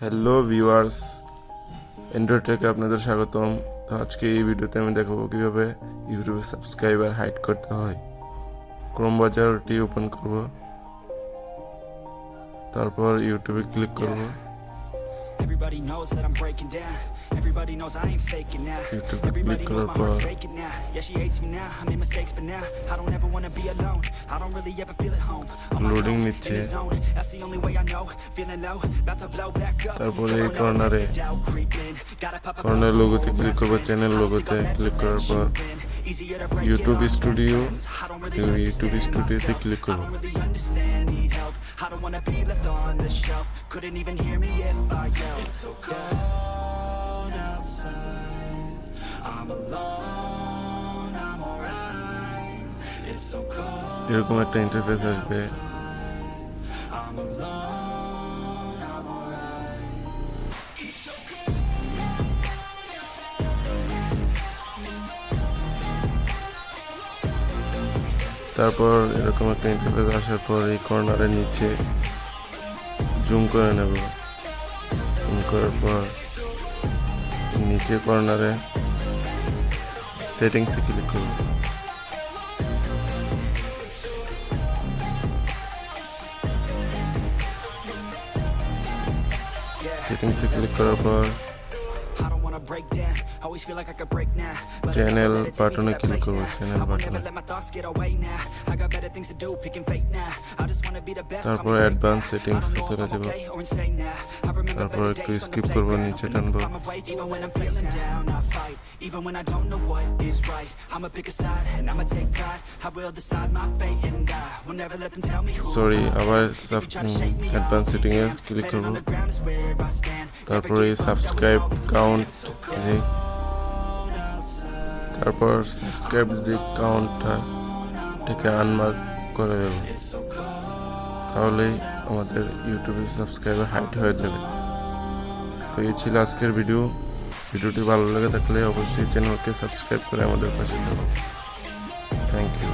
Hello viewers, এন্ড্রয়েডটেকে আপনাদের স্বাগতম। তো আজকে এই ভিডিওতে আমি দেখাবো কীভাবে ইউটিউবে সাবস্ক্রাইবার হাইড করতে হয়। ক্রোম ব্রাউজারটি ওপেন করব, তারপর ইউটিউবে ক্লিক করব। Everybody knows that I'm breaking down. Everybody knows I ain't faking now. Everybody knows my heart's faking now. Yeah, she hates me now. I made mistakes, but now I don't ever wanna be alone. I don't really ever feel at home. Loading নিচ্ছে। That's the only way I know. Feeling low, about to blow back up. তারপরে এই কর্নারে লোগোতে click করব, channel লোগোতে click করার পর YouTube স্টুডিওতে click করব। I don't wanna be left on the shelf. Couldn't even hear me if I yelled. It's so cold outside. I'm alone, I'm alright. It's so cold. এরকম একটা interface আসবে। I'm alone, I'm alright. It's so cold. তারপর এরকম একটা interface আসার পর এই কর্নারের নিচে জুম করে নেব। জুম করার পর নিচে কর্নারে সেটিংসে ক্লিক করব। সেটিংসে ক্লিক করার পর I don't wanna break down. Always feel like I could break now. Channel বাটনে ক্লিক করব। চ্যানেল বাটনে Let my thoughts get away now. I got better things to do, picking fate now. I just wanna be the best. তারপর advance settings চলে যাব। তারপর একটু skip করব, নিচে টানবো। Even when I'm feeling down, I fight. Even when I don't know what is right, I'ma pick a side and I'ma take pride. I will decide my fate and I will never let them tell me who. Sorry, আবার advance setting এ click করব। তারপর এই subscribe count, তারপর subscribe যে কাউন্টটা এটাকে unmark করে দেব। তাহলেই আমাদের ইউটিউবে সাবস্ক্রাইবার হাইড হয়ে যাবে। তো এই ছিল আজকের ভিডিওটি ভালো লেগে থাকলে অবশ্যই চ্যানেলকে সাবস্ক্রাইব করে আমাদের পাশে থাকুন। Thank you.